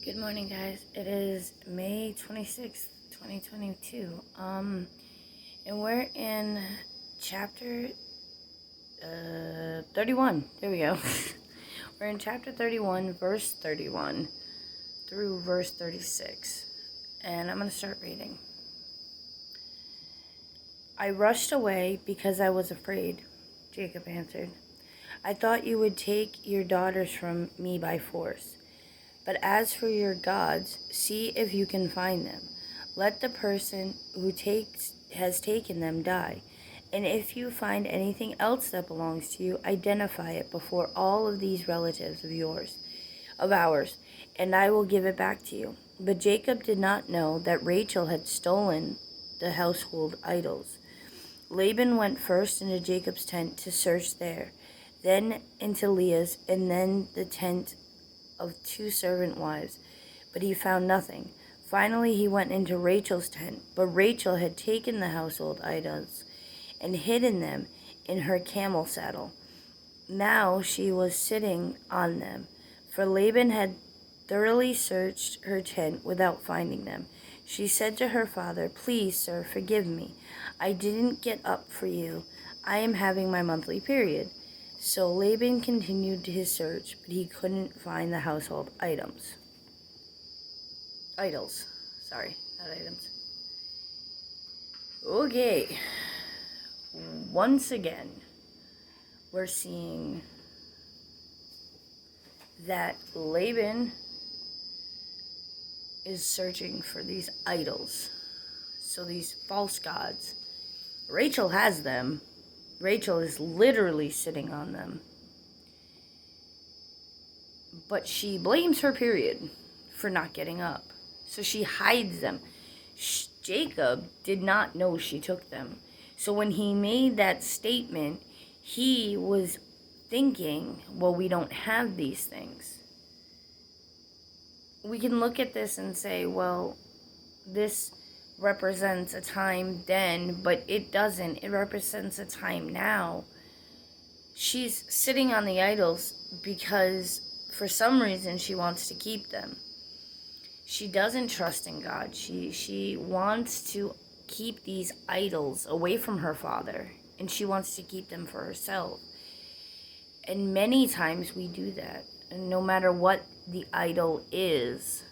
Good morning, guys. It is May 26th, 2022. And we're in chapter 31. There we go. We're in chapter 31, verse 31 through verse 36. And I'm going to start reading. I rushed away because I was afraid, Jacob answered. I thought you would take your daughters from me by force. But as for your gods, see if you can find them. Let the person who has taken them die. And if you find anything else that belongs to you, identify it before all of these relatives of ours, and I will give it back to you. But Jacob did not know that Rachel had stolen the household idols. Laban went first into Jacob's tent to search there, then into Leah's, and then the tent of 2 servant wives, but he found nothing. Finally he went into Rachel's tent, but Rachel had taken the household items and hidden them in her camel saddle. Now she was sitting on them, for Laban had thoroughly searched her tent without finding them. She said to her father, "Please, sir, forgive me. I didn't get up for you. I am having my monthly period." So Laban continued his search, but he couldn't find the household items. Idols. Sorry, not items. Okay. Once again, we're seeing that Laban is searching for these idols. So these false gods. Rachel has them. Rachel is literally sitting on them. But she blames her period for not getting up. So she hides them. Jacob did not know she took them. So when he made that statement, he was thinking, well, we don't have these things. We can look at this and say, well, this represents a time then, but it doesn't. It represents a time now. She's sitting on the idols because for some reason she wants to keep them. She doesn't trust in God. She wants to keep these idols away from her father, and she wants to keep them for herself. And many times we do that. And no matter what the idol is,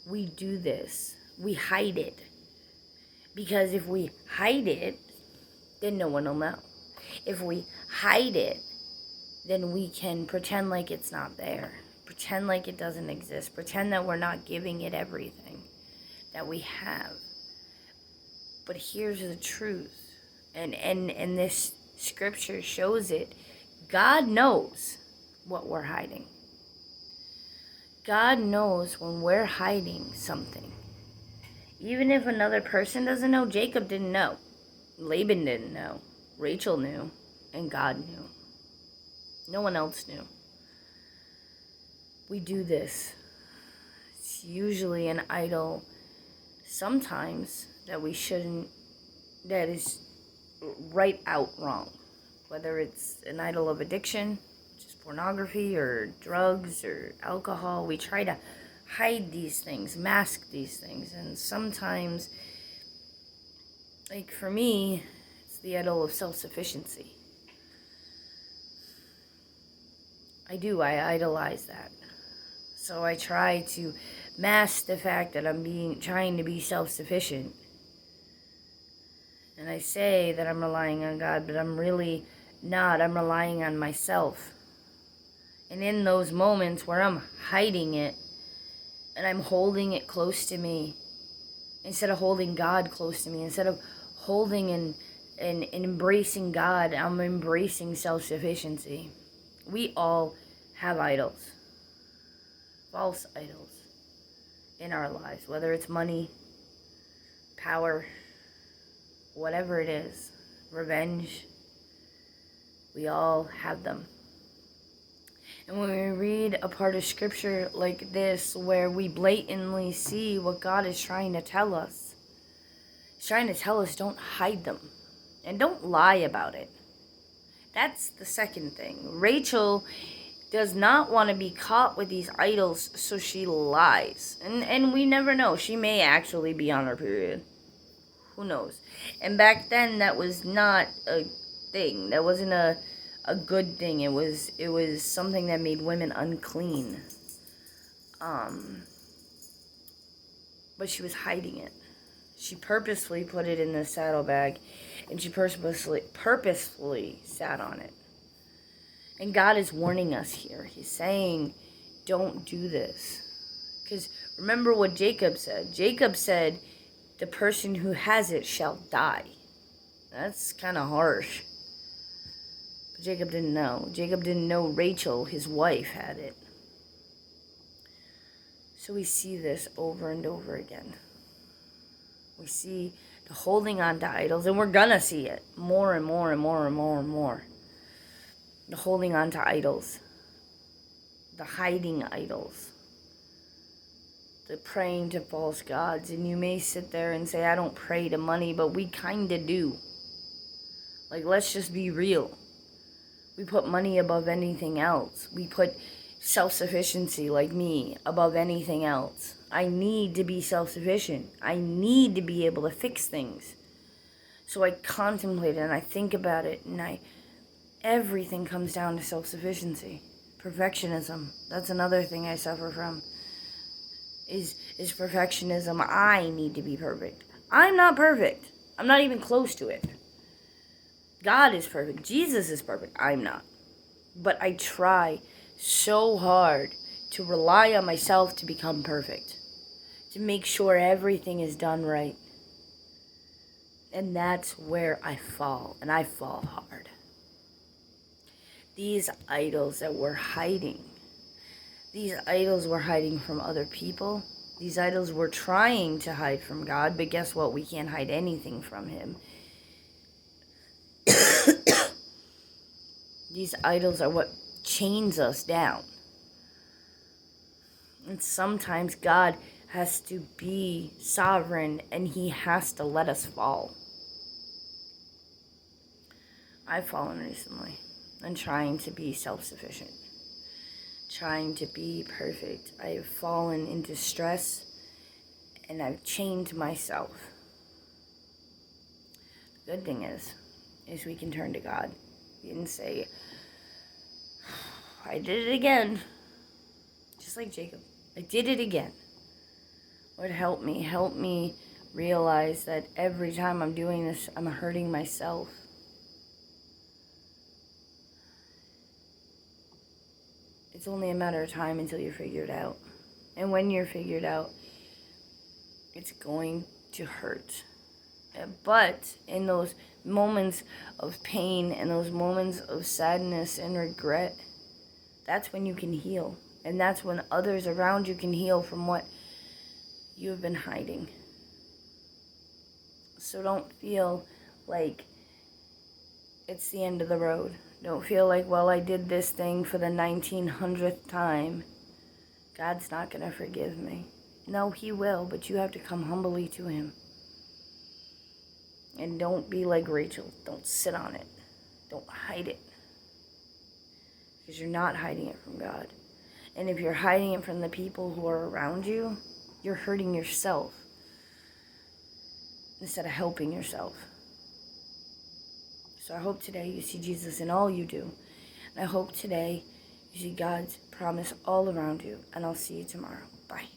we do this. We hide it. Because if we hide it, then no one will know. If we hide it, then we can pretend like it's not there. Pretend like it doesn't exist. Pretend that we're not giving it everything that we have. But here's the truth. And this scripture shows it. God knows what we're hiding. God knows when we're hiding something. Even if another person doesn't know, Jacob didn't know. Laban didn't know. Rachel knew. And God knew. No one else knew. We do this. It's usually an idol, sometimes, that we shouldn't, that is right out wrong. Whether it's an idol of addiction, which is pornography, or drugs, or alcohol, we try to hide these things, mask these things, and sometimes, like for me, it's the idol of self-sufficiency. I idolize that. So I try to mask the fact that I'm trying to be self-sufficient. And I say that I'm relying on God, but I'm really not. I'm relying on myself. And in those moments where I'm hiding it, and I'm holding it close to me, instead of holding God close to me, instead of holding and embracing God, I'm embracing self-sufficiency. We all have idols, false idols in our lives, whether it's money, power, whatever it is, revenge. We all have them. And when we read a part of scripture like this, where we blatantly see what God is trying to tell us, He's trying to tell us don't hide them and don't lie about it. That's the second thing. Rachel does not want to be caught with these idols, so she lies. And we never know. She may actually be on her period. Who knows? And back then, that was not a thing. That wasn't a good thing. It was something that made women unclean. But she was hiding it. She purposely put it in the saddlebag, and she purposefully sat on it. And God is warning us here. He's saying, don't do this. Because remember what Jacob said. Jacob said, the person who has it shall die. That's kind of harsh. But Jacob didn't know. Jacob didn't know Rachel, his wife, had it. So we see this over and over again. We see the holding on to idols, and we're gonna see it more and more and more and more and more. The holding on to idols. The hiding idols. The praying to false gods. And you may sit there and say, I don't pray to money, but we kinda do. Like, let's just be real. We put money above anything else. We put self-sufficiency, like me, above anything else. I need to be self-sufficient. I need to be able to fix things. So I contemplate it and I think about it, and everything comes down to self-sufficiency. Perfectionism. That's another thing I suffer from. Is perfectionism. I need to be perfect. I'm not perfect. I'm not even close to it. God is perfect. Jesus is perfect. I'm not. But I try so hard to rely on myself to become perfect. To make sure everything is done right. And that's where I fall. And I fall hard. These idols that we're hiding. These idols we're hiding from other people. These idols we're trying to hide from God. But guess what? We can't hide anything from Him. These idols are what chains us down. And sometimes God has to be sovereign and He has to let us fall. I've fallen recently and trying to be self-sufficient, trying to be perfect. I have fallen into stress and I've chained myself. The good thing is we can turn to God. We can say, I did it again. Just like Jacob. I did it again. Lord, help me realize that every time I'm doing this, I'm hurting myself. It's only a matter of time until you're figured out. And when you're figured out, it's going to hurt. But in those moments of pain and those moments of sadness and regret, that's when you can heal. And that's when others around you can heal from what you have been hiding. So don't feel like it's the end of the road. Don't feel like, well, I did this thing for the 1900th time. God's not going to forgive me. No, He will, but you have to come humbly to Him. And don't be like Rachel. Don't sit on it. Don't hide it. Because you're not hiding it from God. And if you're hiding it from the people who are around you, you're hurting yourself instead of helping yourself. So I hope today you see Jesus in all you do. And I hope today you see God's promise all around you. And I'll see you tomorrow. Bye.